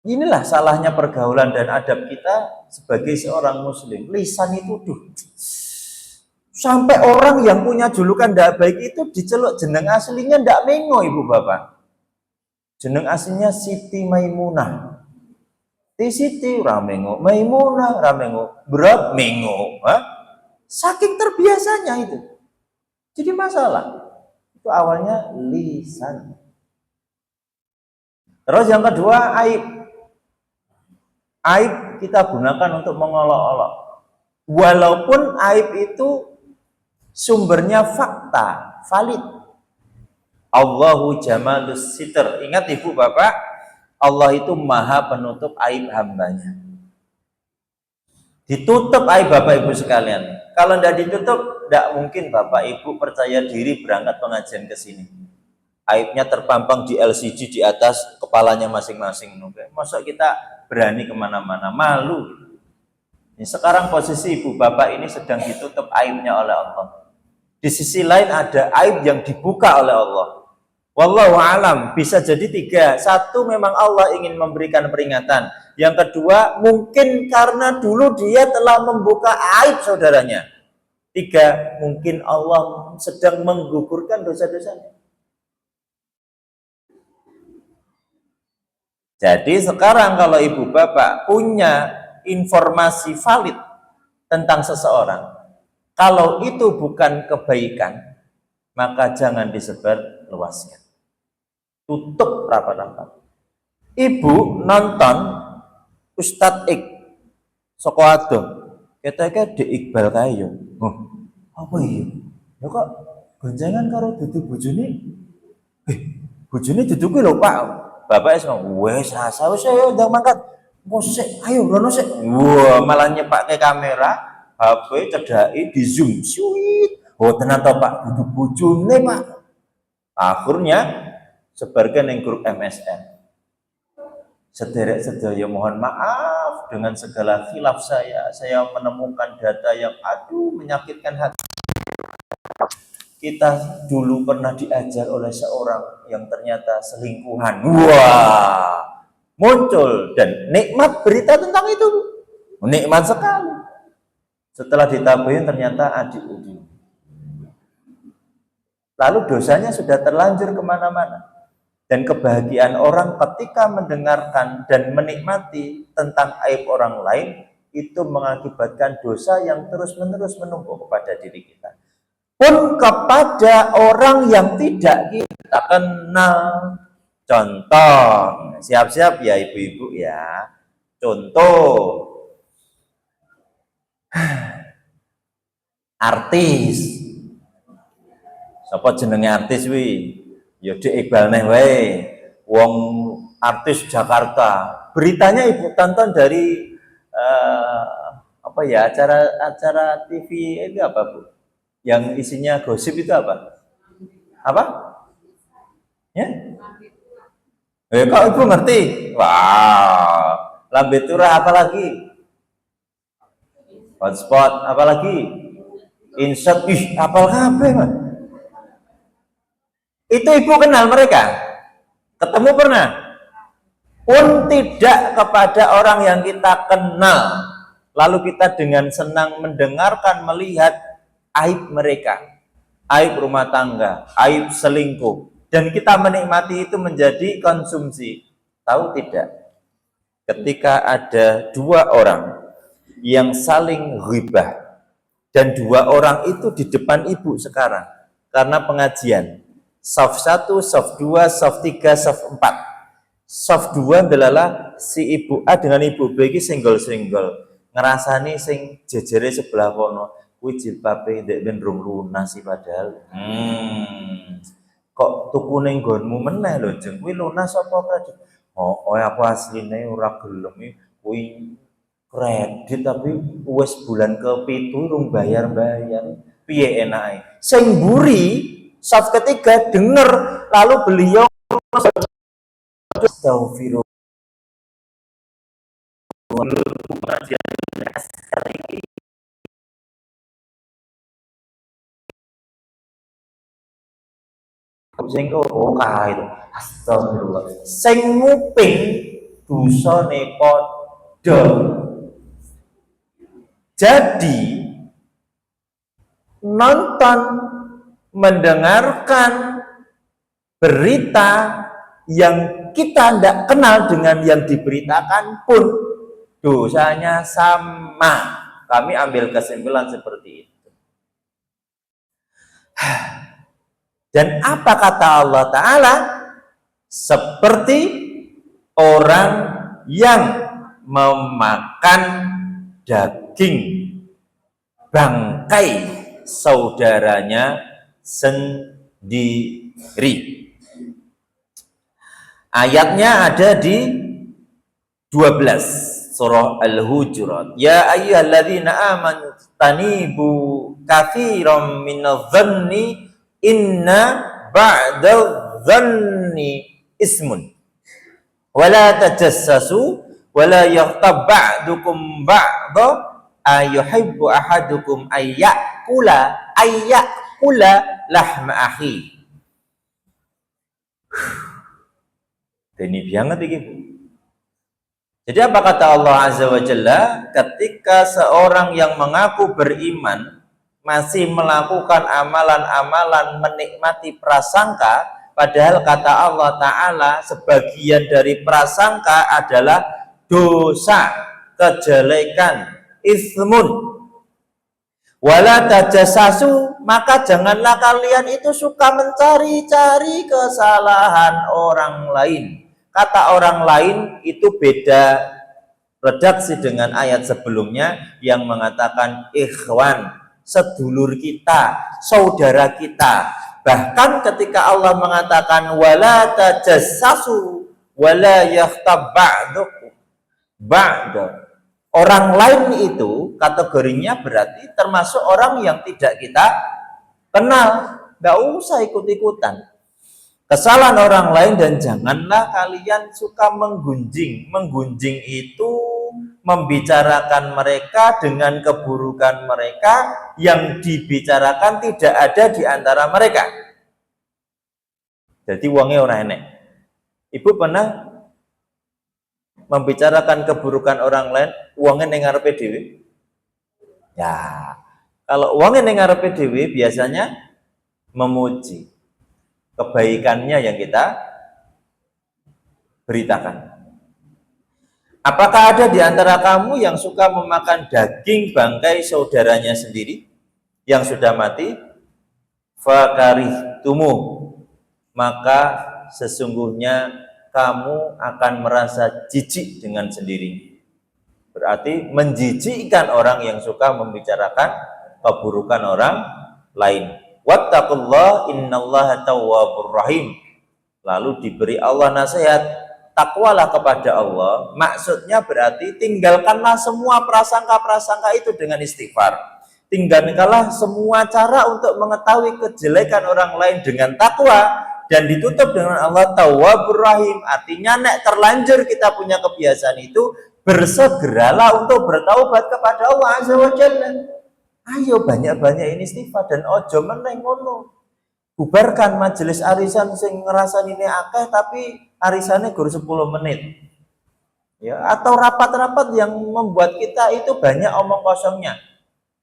Inilah salahnya pergaulan dan adab kita sebagai seorang muslim. Lisan itu sampai orang yang punya julukan tidak baik itu diceluk jeneng aslinya tidak mengo Ibu Bapak. Jeneng aslinya Siti Maimunah. Siti ramengo, Maimunah ramengo, berat mengo. Saking terbiasanya itu. Jadi masalah. Itu awalnya lisan. Terus yang kedua aib. Aib kita gunakan untuk mengolok-olok. Walaupun aib itu sumbernya fakta, valid. Allahu jamalus sitr. Ingat ibu bapak, Allah itu maha penutup aib hambanya. Ditutup aib bapak ibu sekalian. Kalau tidak ditutup, tidak mungkin bapak ibu percaya diri berangkat pengajian ke sini. Aibnya terpampang di LCD di atas kepalanya masing-masing. Masa kita berani kemana-mana, malu. Sekarang posisi ibu bapak ini sedang ditutup aibnya oleh Allah. Di sisi lain ada aib yang dibuka oleh Allah. Wallahu alam, bisa jadi tiga. Satu, memang Allah ingin memberikan peringatan. Yang kedua, mungkin karena dulu dia telah membuka aib saudaranya. Tiga, mungkin Allah sedang menggugurkan dosa-dosanya. Jadi sekarang kalau ibu bapak punya informasi valid tentang seseorang, kalau itu bukan kebaikan, maka jangan disebar luaskan. Tutup rapat-rapat. Ibu nonton Ustadz Ik saka adem, keteke di Iqbal kae yo. Apa iya? Ya kok goncengan karo dudu bojone? Bojone dudu kuwi lho, Pak. Bapak es ngomong, wes asa wes ayo ndang mangkat. Mosek, ayo rono sik. Wah, malah nyepake kamera, HP cedhaki di zoom. Suit. Oh, tenan to, Pak, dudu bojone, Pak. Akhirnya sebarkan yang grup MSN. Sederek sedaya mohon maaf dengan segala khilaf saya menemukan data yang menyakitkan hati. Kita dulu pernah diajar oleh seorang yang ternyata selingkuhan. Wah, muncul dan nikmat berita tentang itu. Nikmat sekali. Setelah ditabuhin ternyata adik Udin. Lalu dosanya sudah terlanjur kemana-mana. Dan kebahagiaan orang ketika mendengarkan dan menikmati tentang aib orang lain, itu mengakibatkan dosa yang terus-menerus menumpuk kepada diri kita. Pun kepada orang yang tidak kita kenal. Contoh, siap-siap ya ibu-ibu ya. Contoh, artis. Sapa jenenge artis wi? Ya Dik Iqbal neh wae. Wong artis Jakarta. Beritanya ibu tonton dari acara TV itu apa, Bu? Yang isinya gosip itu apa? Apa? Ya? Kok ibu ngerti? Wah, Lambe Turah apa lagi? Hotspot apa lagi? Insert, apal kabeh, Mas. Itu ibu kenal mereka? Ketemu pernah? Pun tidak kepada orang yang kita kenal. Lalu kita dengan senang mendengarkan, melihat aib mereka, aib rumah tangga, aib selingkuh, dan kita menikmati itu menjadi konsumsi. Tahu tidak? Ketika ada dua orang yang saling ghibah, dan dua orang itu di depan ibu sekarang karena pengajian, saf 1, saf 2, saf 3, saf 4. Saf 2 adalah si ibu A dengan ibu B iki singgol-singgol, ngerasani sing jejere sebelah kono kuwi jilbabe ndek ben rung lunas sih padahal. Kok tuku ning nggonmu meneh lho, Jeng. Kuwi lunas apa kredit? Oh, aku asline ora gelem kuwi kredit tapi wis bulan ke-7 rung bayar-bayar. Piye enake? Sing mburi saf ketiga denger lalu beliau astagfirullah. Sing kae itu. Astagfirullah. Sing nguping dosane padha. Jadi nonton, mendengarkan berita yang kita tidak kenal dengan yang diberitakan pun dosanya sama. Kami ambil kesimpulan seperti itu. Dan apa kata Allah Ta'ala? Seperti orang yang memakan daging bangkai saudaranya sendiri. Ayatnya ada di 12 surah Al-Hujurat. Ya ayyuhalladzina amanu tanibu katsiran minadh-dhanni inna ba'dadh-dhanni ismun. Wala tajassasu wala yaghtab ba'dukum ba'dha ayuhibbu ahadukum ayyakula lahma akhi. Ini banget ini. Jadi apa kata Allah Azza wa Jalla? Ketika seorang yang mengaku beriman masih melakukan amalan-amalan menikmati prasangka, padahal kata Allah Ta'ala sebagian dari prasangka adalah dosa, kejelekan, ismun. Wala tajassasu, maka janganlah kalian itu suka mencari-cari kesalahan orang lain. Kata orang lain itu beda redaksi dengan ayat sebelumnya yang mengatakan ikhwan, sedulur kita, saudara kita. Bahkan ketika Allah mengatakan wala tajassasu wala yaghtab ba'dukum ba'da, orang lain itu kategorinya berarti termasuk orang yang tidak kita kenal. Nggak usah ikut-ikutan kesalahan orang lain, dan janganlah kalian suka menggunjing. Menggunjing itu membicarakan mereka dengan keburukan mereka yang dibicarakan tidak ada di antara mereka. Jadi wongnya orang enek. Ibu pernah membicarakan keburukan orang lain, wongnya ning ngarepe dhewe? Ya, kalau wongnya ning ngarepe dhewe biasanya memuji kebaikannya yang kita beritakan. Apakah ada di antara kamu yang suka memakan daging bangkai saudaranya sendiri yang sudah mati? Fakarihtumu, maka sesungguhnya kamu akan merasa jijik dengan sendirinya. Berarti menjijikkan orang yang suka membicarakan keburukan orang lain. Wattaqullah innallaha tawwabur rahim. Lalu diberi Allah nasihat, takwalah kepada Allah. Maksudnya berarti tinggalkanlah semua prasangka-prasangka itu dengan istighfar. Tinggalkanlah semua cara untuk mengetahui kejelekan orang lain dengan takwa, dan ditutup dengan Allah tawwabur rahim. Artinya nek terlanjur kita punya kebiasaan itu, bersegeralah untuk bertaubat kepada Allah Azza wa Jalla. Ayo banyak-banyak ini istighfar, dan ojo meneng ngono. Bubarkan majelis arisan sing ngerasan ini akeh tapi arisannya guru 10 menit. Ya, atau rapat-rapat yang membuat kita itu banyak omong kosongnya.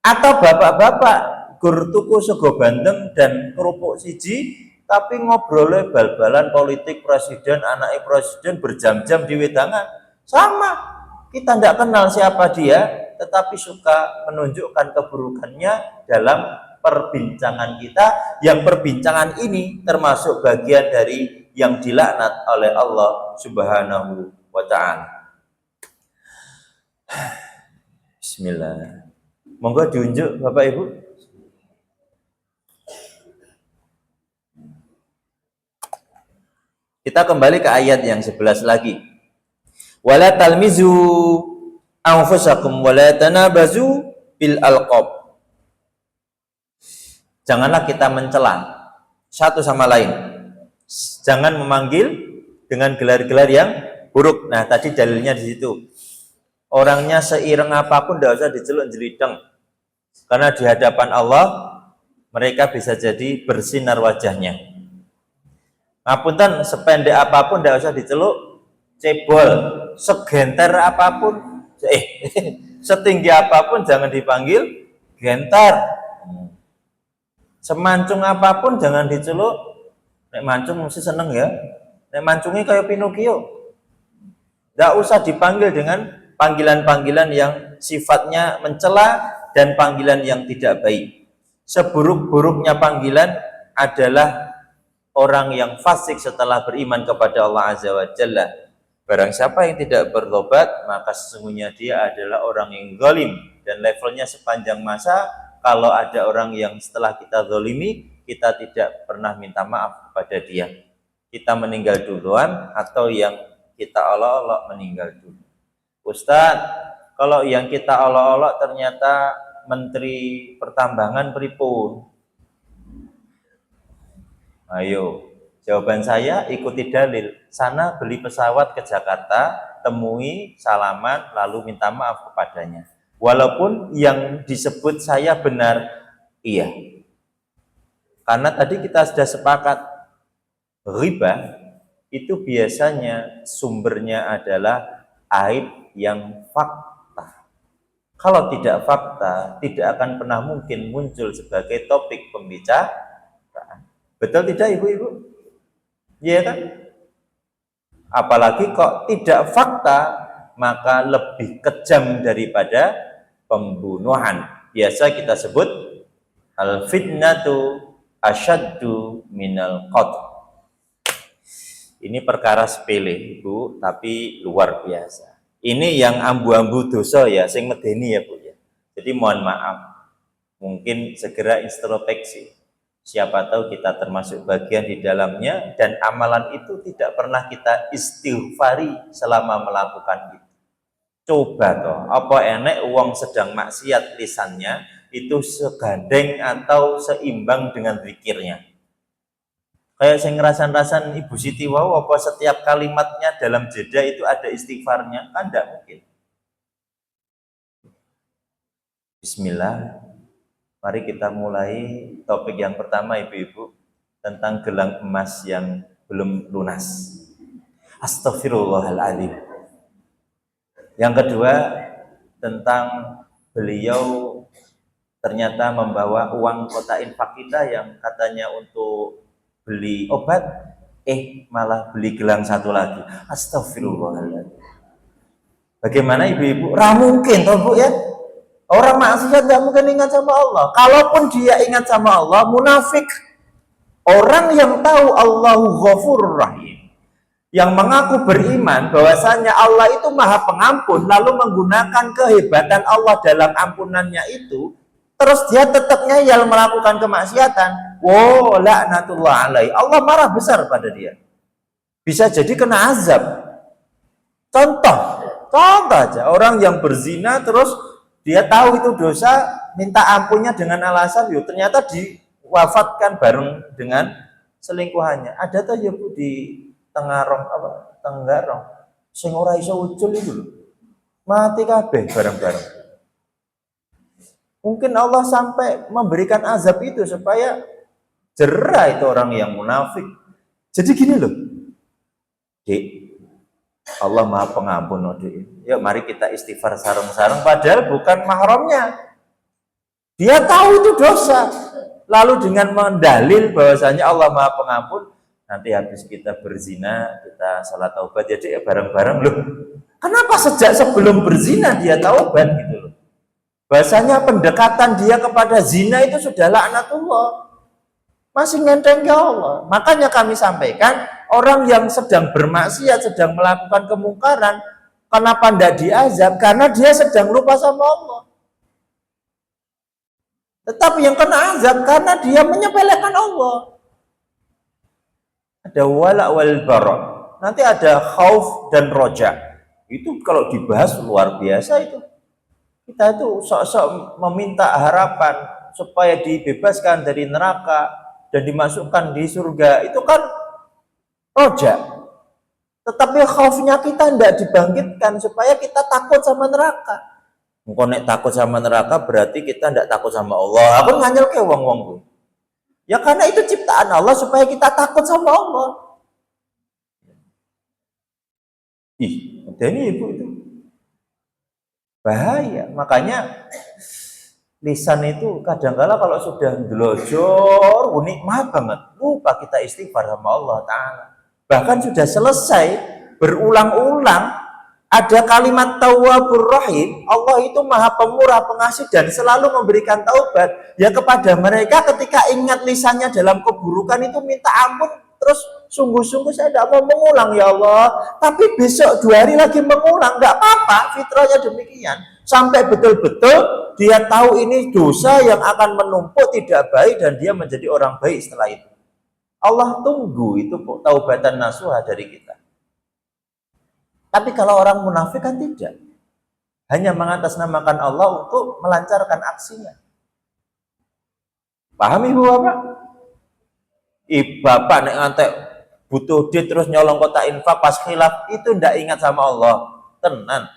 Atau bapak-bapak gur tuku sego bandeng dan kerupuk siji tapi ngobrolnya bal-balan politik presiden, anaknya presiden berjam-jam di wedangan. Sama. Kita tidak kenal siapa dia, tetapi suka menunjukkan keburukannya dalam perbincangan kita, yang perbincangan ini termasuk bagian dari yang dilaknat oleh Allah Subhanahu wa Ta'ala. Bismillah. Monggo diunjuk Bapak Ibu. Kita kembali ke ayat yang 11 lagi. Wala talmizu anfusakum wala tanabazu bil alqab. Janganlah kita mencela satu sama lain. Jangan memanggil dengan gelar-gelar yang buruk. Nah, tadi dalilnya di situ. Orangnya seireng apapun tidak usah diceluk jelideng. Karena di hadapan Allah mereka bisa jadi bersinar wajahnya. Ngapunten, sependek apapun tidak usah diceluk cebol, segenter apapun, setinggi apapun jangan dipanggil genter. Semancung apapun jangan diceluk. Nek mancung mesti seneng ya. Nek mancungi kayak Pinocchio. Tidak usah dipanggil dengan panggilan-panggilan yang sifatnya mencela dan panggilan yang tidak baik. Seburuk-buruknya panggilan adalah orang yang fasik setelah beriman kepada Allah Azza wa Jalla. Barang siapa yang tidak bertobat, maka sesungguhnya dia adalah orang yang zalim. Dan levelnya sepanjang masa, kalau ada orang yang setelah kita zalimi, kita tidak pernah minta maaf kepada dia. Kita meninggal duluan atau yang kita olok-olok meninggal dulu. Ustadz, kalau yang kita olok-olok ternyata Menteri Pertambangan pripun? Ayo, jawaban saya ikuti dalil. Sana beli pesawat ke Jakarta, temui, salaman, lalu minta maaf kepadanya. Walaupun yang disebut saya benar, iya. Karena tadi kita sudah sepakat, riba itu biasanya sumbernya adalah aib yang fakta. Kalau tidak fakta, tidak akan pernah mungkin muncul sebagai topik pembicaraan. Betul tidak ibu-ibu? Iya kan? Apalagi kok tidak fakta, maka lebih kejam daripada pembunuhan. Biasa kita sebut al-fitnatu asyaddu minal qatl. Ini perkara sepele, Bu, tapi luar biasa. Ini yang ambu-ambu dosa ya, sing medeni ya, Bu ya. Jadi mohon maaf. Mungkin segera introspeksi. Siapa tahu kita termasuk bagian di dalamnya dan amalan itu tidak pernah kita istighfari selama melakukan itu. Coba toh, apa enek uang sedang maksiat lisannya itu segandeng atau seimbang dengan zikirnya. Kayak saya ngerasan-rasan Ibu Siti wau, apa setiap kalimatnya dalam jeda itu ada istighfarnya? Kan tidak mungkin. Bismillah. Mari kita mulai topik yang pertama ibu-ibu, tentang gelang emas yang belum lunas. Astaghfirullahaladzim. Yang kedua, tentang beliau ternyata membawa uang kota infak kita yang katanya untuk beli obat, malah beli gelang satu lagi. Astagfirullahaladzim. Bagaimana ibu-ibu? Mungkin toh Bu ya. Orang maksiat tidak mungkin ingat sama Allah. Kalaupun dia ingat sama Allah, munafik. Orang yang tahu Allahu Ghafurur Rahim, yang mengaku beriman bahwasanya Allah itu Maha Pengampun, lalu menggunakan kehebatan Allah dalam ampunannya itu, terus dia tetap ngeyel melakukan kemaksiatan. Wow, laknatullah alaih. Allah marah besar pada dia. Bisa jadi kena azab. Contoh aja, orang yang berzina terus dia tahu itu dosa, minta ampunnya dengan alasan, ternyata diwafatkan bareng dengan selingkuhannya. Ada tuh ya Bu di Tenggarong, sing ora iso ucul itu loh. Mati kabeh bareng-bareng. Mungkin Allah sampai memberikan azab itu supaya jerah itu orang yang munafik. Jadi gini loh, Dek, Allah Maha Pengampun, oh Dek. Yuk mari kita istighfar sareng-sareng, padahal bukan mahramnya. Dia tahu itu dosa. Lalu dengan mendalil bahwasanya Allah Maha Pengampun, nanti habis kita berzina, kita salat taubat, jadi ya bareng-bareng loh. Kenapa sejak sebelum berzina dia taubat gitu loh? Bahasanya pendekatan dia kepada zina itu sudah laknatullah. Masih ngenteng ke Allah. Makanya kami sampaikan, orang yang sedang bermaksiat, sedang melakukan kemungkaran, kenapa tidak diazab? Karena dia sedang lupa sama Allah. Tetapi yang kena azab karena dia menyepelekan Allah. Ada wala wal bara. Nanti ada khauf dan roja. Itu kalau dibahas luar biasa itu. Kita itu sok-sok meminta harapan supaya dibebaskan dari neraka dan dimasukkan di surga. Itu kan roja. Tetapi khaufnya kita tidak dibangkitkan supaya kita takut sama neraka. Engkau nek takut sama neraka berarti kita tidak takut sama Allah. Aku nganyel ke wong-wong. Ya karena itu ciptaan Allah supaya kita takut sama Allah. Ini ibu itu bahaya. Makanya lisan itu kadang-kala kalau sudah ndelojor, nikmat banget. Lupa kita istighfar sama Allah Ta'ala. bahkan sudah selesai berulang-ulang, ada kalimat tawwabur rahim. Allah itu maha pemurah, pengasih, dan selalu memberikan taubat ya kepada mereka ketika ingat lisannya dalam keburukan itu minta ampun, terus sungguh-sungguh saya tidak mau mengulang ya Allah, tapi besok 2 hari lagi mengulang, nggak apa-apa, fitrahnya demikian, sampai betul-betul dia tahu ini dosa yang akan menumpuk tidak baik dan dia menjadi orang baik setelah itu. Allah tunggu itu taubatan nasuha dari kita. Tapi kalau orang munafik kan tidak, hanya mengatasnamakan Allah untuk melancarkan aksinya. Paham ibu bapak? Bapak nek ngantek butuh duit terus nyolong kotak infak pas khilaf, itu ndak ingat sama Allah, tenan.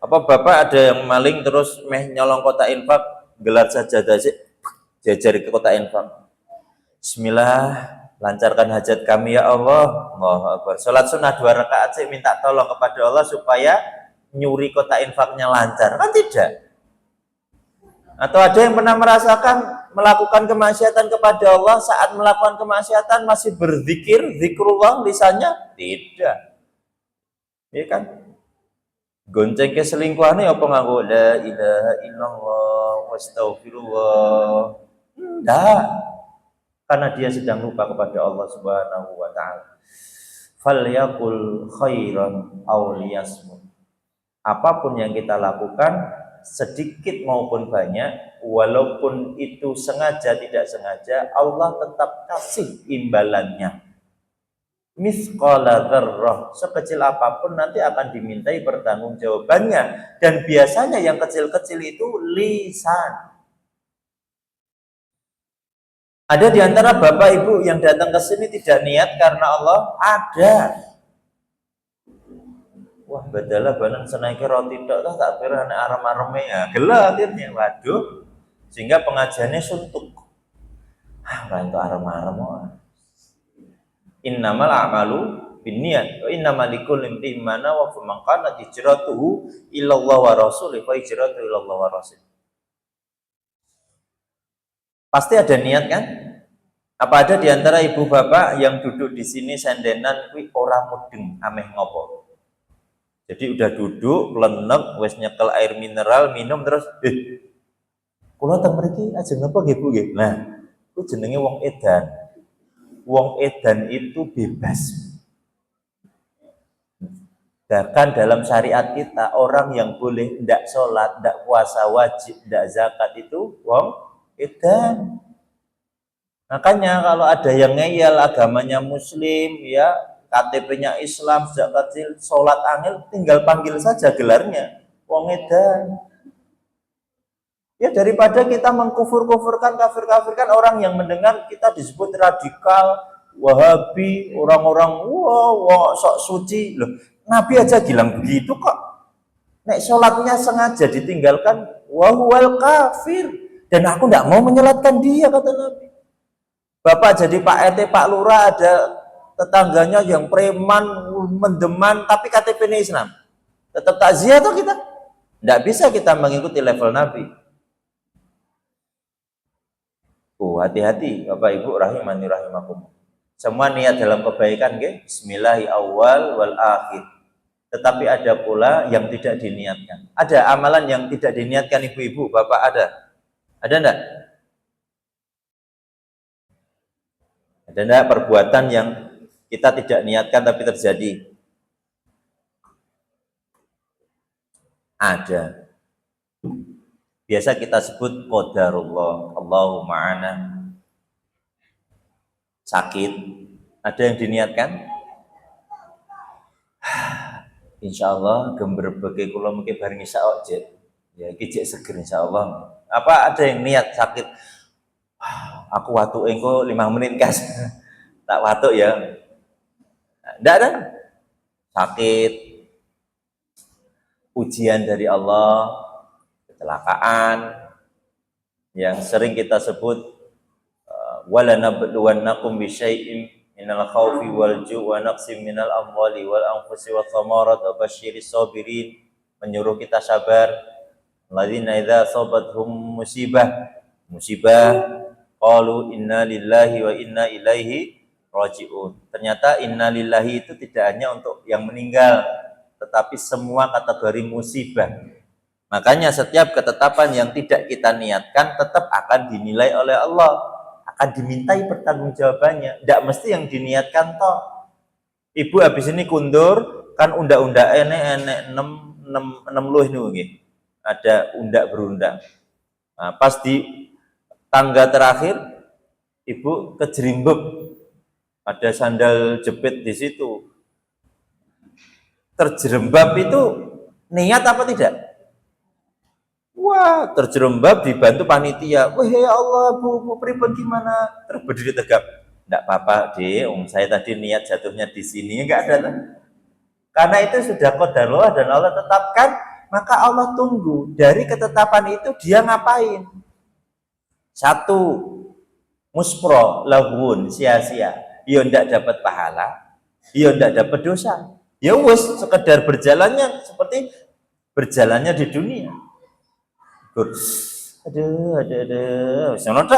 Apa bapak ada yang maling terus nyolong kotak infak, gelar sajadah sih, jajar ke kotak infak. Bismillah, lancarkan hajat kami ya Allah. Allahu Akbar. Salat sunnah 2 rakaat sih, minta tolong kepada Allah supaya nyuri kotak infaknya lancar. Kan tidak. Atau ada yang pernah merasakan melakukan kemaksiatan kepada Allah, saat melakukan kemaksiatan masih berzikir, zikrullah lisannya? Tidak. Iya kan? Gonceng ke selingkuhannya apa nganggo la ilaha illallah wastaghfirullah? Enggak. Karena dia sedang lupa kepada Allah Subhanahu wa taala. Falyakul khairan aw liyasmut. Apapun yang kita lakukan, sedikit maupun banyak, walaupun itu sengaja tidak sengaja, Allah tetap kasih imbalannya. Mithqala dzarrah, sekecil apapun nanti akan dimintai pertanggungjawabannya, dan biasanya yang kecil-kecil itu lisan. Ada di antara bapak ibu yang datang ke sini tidak niat karena Allah? Ada. Wah, badalah banan senaiki roti tok tak kira nek arem-areme ya. Gela akhirnya, waduh. Sehingga pengajiannya suntuk. Ora entuk arem-arem. Innamal a'malu binniyat wa innamal likulli imrin ma nawa, fa man kanat hijratuhu ila Allah wa rasulih fa hijratuhu ila Allah wa rasulih. Pasti ada niat kan? Apa ada di antara ibu bapak yang duduk di sini sendenan kuwi ora mudeng ameh ngopo? Jadi udah duduk, lenek, wes nyekel air mineral, minum terus, kula teng mriki ajeng napa nggih Bu nggih. Nah, itu jenenge wong edan. Wong edan itu bebas. Bahkan dalam syariat kita, orang yang boleh ndak sholat, ndak puasa wajib, ndak zakat itu wong edan. Makanya kalau ada yang ngeyel agamanya muslim, ya KTP-nya Islam sejak kecil, sholat angel, tinggal panggil saja gelarnya wong edan. Ya daripada kita mengkufur-kufurkan, kafir-kafirkan orang yang mendengar kita disebut radikal, wahabi, orang-orang wah sok suci. Loh, Nabi aja bilang begitu kok. Nek sholatnya sengaja ditinggalkan, wahuwal kafir. Dan aku tidak mau menyolatkan dia, kata Nabi. Bapak jadi Pak RT, Pak Lurah, ada tetangganya yang preman, mendeman, tapi KTP-nya Islam. Tetap takziah atau kita? Tidak bisa kita mengikuti level Nabi. Hati-hati Bapak Ibu rahimani rahimakum. Semua niat dalam kebaikan, okay? Bismillahi awal wal akhir. Tetapi ada pula yang tidak diniatkan. Ada amalan yang tidak diniatkan ibu-ibu, Bapak ada? Ada enggak? Ada enggak perbuatan yang kita tidak niatkan tapi terjadi? Ada. Biasa kita sebut qadarullah, Allahumma ana. Sakit, ada yang diniatkan? Insya Allah gember bagi kula mungkin bareng isya ojek. Ya iki seger insya Allah. Apa ada yang niat sakit? Aku watuk engko 5 menit kas. Tak watuk ya. Enggak ada. Sakit, ujian dari Allah, kecelakaan yang sering kita sebut wala nabluwannakum bisyai'in minal khaufi wal ju' wa naqsim minal amwali wal anfusi wath thamarat wa basyiris sabirin, menyuruh kita sabar. Alladzina idza asabathum musibah Qalu inna lillahi wa inna ilaihi raji'un. Ternyata inna lillahi itu tidak hanya untuk yang meninggal, tetapi semua kategori musibah. Makanya setiap ketetapan yang tidak kita niatkan tetap akan dinilai oleh Allah, akan dimintai pertanggungjawabannya. Tidak mesti yang diniatkan toh. Ibu habis ini kundur, kan undak-undak enek 6 luh ini, ada undak berundak. Nah, pas di tangga terakhir, ibu kejerimbek, ada sandal jepit di situ. Terjerembab itu niat apa tidak? Wah, terjerembab dibantu panitia. Wah ya Allah, bu pripun gimana? Terus berdiri tegap. Tidak apa-apa, deh. Saya tadi niat jatuhnya di sini, enggak ada. Karena itu sudah qadarullah dan Allah tetapkan, maka Allah tunggu dari ketetapan itu dia ngapain. Satu, muspro, lagun, sia-sia. Ya ndak dapat pahala, ya ndak dapat dosa. Ya wes sekedar berjalannya seperti berjalannya di dunia. Aduh.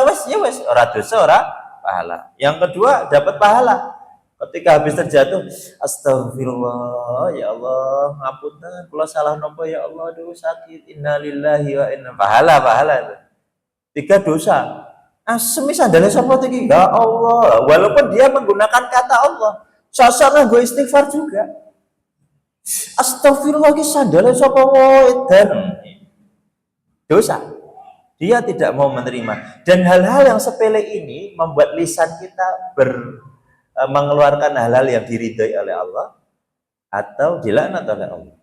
Wes ya wes ora dosa ora pahala. Yang kedua dapat pahala. Ketika habis terjatuh, astagfirullah, ya Allah, ngapunten, kula salah nopo ya Allah, aduh sakit, innalillahi wa inna pahala. 3 dosa. Asemi sandalnya sapa iki? Ya Allah. Walaupun dia menggunakan kata Allah, sasana gue istighfar juga. Astagfirullah ki sandalnya sapa wae dan dosa. Dia tidak mau menerima. Dan hal-hal yang sepele ini membuat lisan kita mengeluarkan hal-hal yang diridhai oleh Allah atau dilaknat oleh Allah.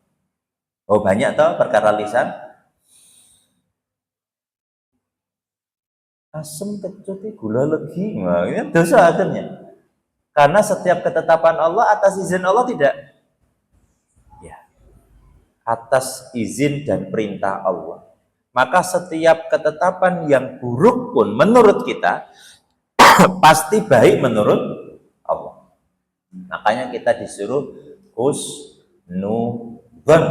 Oh banyak tahu perkara lisan. Asem kecuti gula legi, nah, ini dosa akhirnya. Karena setiap ketetapan Allah atas izin Allah tidak, ya, atas izin dan perintah Allah. Maka setiap ketetapan yang buruk pun menurut kita pasti baik menurut Allah. Makanya kita disuruh husnudzon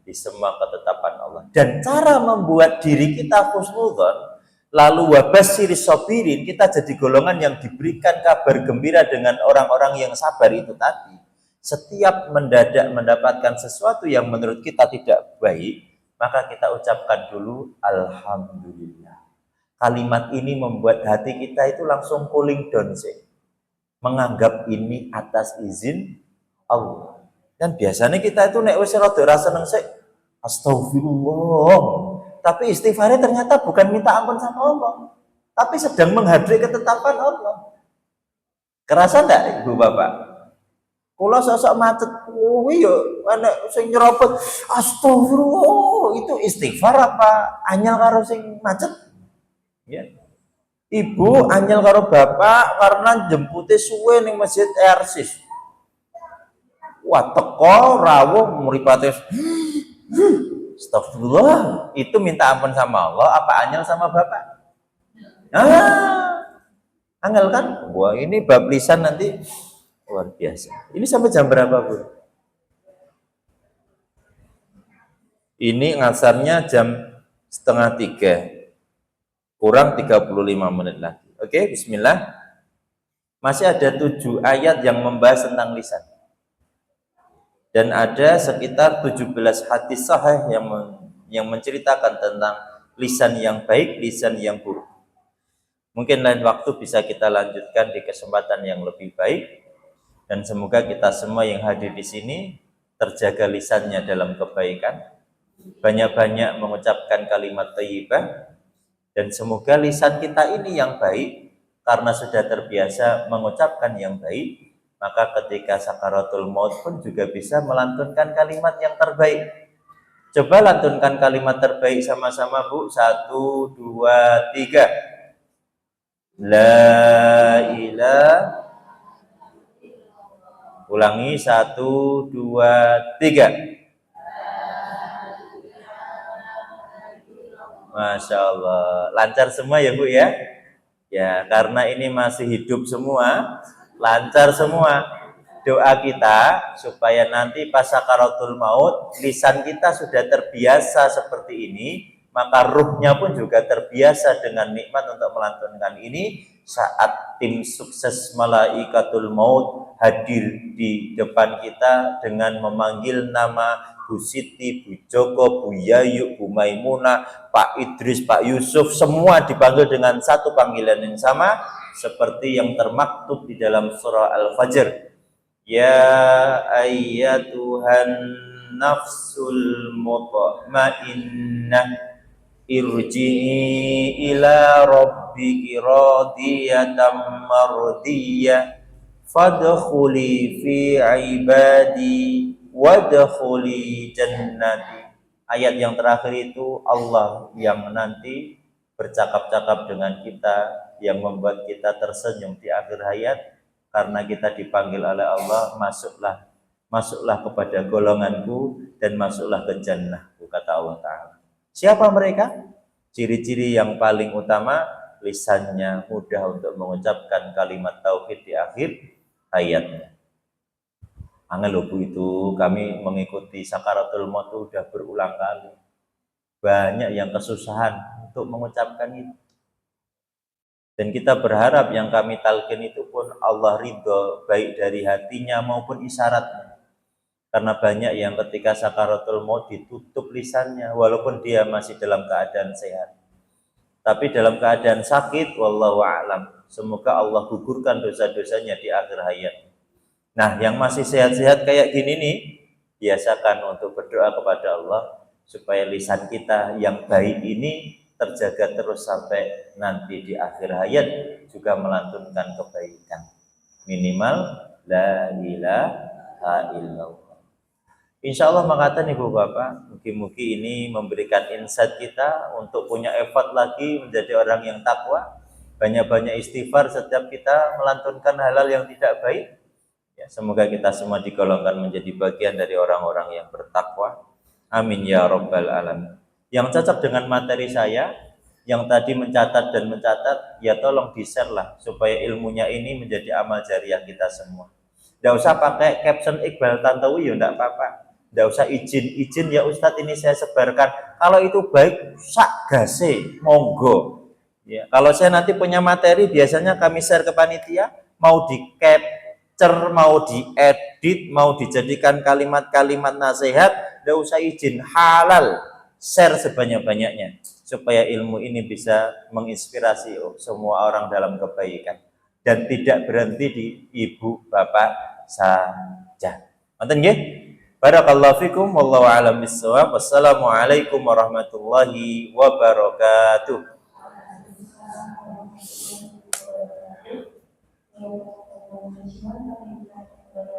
di semua ketetapan Allah. Dan cara membuat diri kita husnudzon, lalu wabashiri sobirin, kita jadi golongan yang diberikan kabar gembira dengan orang-orang yang sabar itu tadi. Setiap mendadak mendapatkan sesuatu yang menurut kita tidak baik, maka kita ucapkan dulu alhamdulillah. Kalimat ini membuat hati kita itu langsung cooling down sih. Menganggap ini atas izin Allah. Dan biasanya kita itu nek wis rada seneng sik, astagfirullah. Tapi istighfarnya ternyata bukan minta ampun sama Allah, tapi sedang menghadiri ketetapan Allah. Kerasa enggak Ibu Bapak? Kula sosok macet kuwi yo ana sing nyerobot astagfirullah, itu istighfar apa anyel karo sing macet? Ya. Ibu anyel karo bapak karena jempute suwe ning Masjid Ersis. Wah teko rawuh mripate astagfirullah, itu minta ampun sama Allah apa anyel sama bapak? Angel kan? Wah ini bab lisan nanti luar biasa. Ini sampai jam berapa Bu? Ini ngasarnya jam 2:30, kurang 35 menit lagi. Oke, bismillah. Masih ada 7 ayat yang membahas tentang lisan. Dan ada sekitar 17 hadis sahih yang menceritakan tentang lisan yang baik, lisan yang buruk. Mungkin lain waktu bisa kita lanjutkan di kesempatan yang lebih baik. Dan semoga kita semua yang hadir di sini terjaga lisannya dalam kebaikan. Banyak-banyak mengucapkan kalimat thayyibah. Dan semoga lisan kita ini yang baik, karena sudah terbiasa mengucapkan yang baik, maka ketika sakaratul maut pun juga bisa melantunkan kalimat yang terbaik. Coba lantunkan kalimat terbaik sama-sama Bu. 1, 2, 3. La ilaha. Ulangi 1, 2, 3. Masya Allah, lancar semua ya Bu ya. Ya karena ini masih hidup semua, lancar semua. Doa kita supaya nanti pas sakaratul maut lisan kita sudah terbiasa seperti ini, maka ruhnya pun juga terbiasa dengan nikmat untuk melantunkan ini. Saat tim sukses malaikatul maut hadir di depan kita dengan memanggil nama Bu Siti, Bu Joko, Bu Yayu, Bu Maimunah, Pak Idris, Pak Yusuf, semua dipanggil dengan satu panggilan yang sama seperti yang termaktub di dalam surah Al-Fajr. Ya ayyatuhan nafsul mutmainnah irji'i ila rabbiki radiyatan mardiyah fadkhuli fi ibadi wadkhuli jannati. Ayat yang terakhir itu Allah yang nanti bercakap-cakap dengan kita, yang membuat kita tersenyum di akhir hayat karena kita dipanggil oleh Allah, masuklah kepada golonganku dan masuklah ke jannahku, kata Allah Ta'ala. Siapa mereka? Ciri-ciri yang paling utama, lisannya mudah untuk mengucapkan kalimat tauhid di akhir hayatnya. Angel Bu, itu kami mengikuti sakaratul maut sudah berulang kali. Banyak yang kesusahan untuk mengucapkan itu. Dan kita berharap yang kami talqin itu pun Allah ridho, baik dari hatinya maupun isyaratnya. Karena banyak yang ketika sakaratul maut ditutup lisannya walaupun dia masih dalam keadaan sehat. Tapi dalam keadaan sakit, wallahu a'lam. Semoga Allah gugurkan dosa-dosanya di akhir hayat. Nah, yang masih sehat-sehat kayak gini nih, biasakan untuk berdoa kepada Allah supaya lisan kita yang baik ini terjaga terus sampai nanti di akhir hayat juga melantunkan kebaikan. Minimal la ilaha illallah. Insya Allah mengatakan Ibu Bapak, mungkin ini memberikan insight kita untuk punya effort lagi menjadi orang yang takwa, banyak-banyak istighfar setiap kita melantunkan hal-hal yang tidak baik. Ya, semoga kita semua digolongkan menjadi bagian dari orang-orang yang bertakwa. Amin ya Rabbal alamin. Yang cocok dengan materi saya, yang tadi mencatat dan mencatat, ya tolong di-share lah supaya ilmunya ini menjadi amal jariah kita semua. Tidak usah pakai caption Iqbal Tantowi, ya enggak apa-apa. Tidak usah izin ya Ustadz ini saya sebarkan. Kalau itu baik, sak gase, monggo. Ya, kalau saya nanti punya materi, biasanya kami share ke panitia, mau di capture, mau diedit, mau dijadikan kalimat-kalimat nasihat, tidak usah izin, halal, share sebanyak-banyaknya supaya ilmu ini bisa menginspirasi semua orang dalam kebaikan dan tidak berhenti di ibu bapak saja. Nonton nggih? Barakallahu fikum, wallahu a'lam bissawab. Wassalamualaikum warahmatullahi wabarakatuh.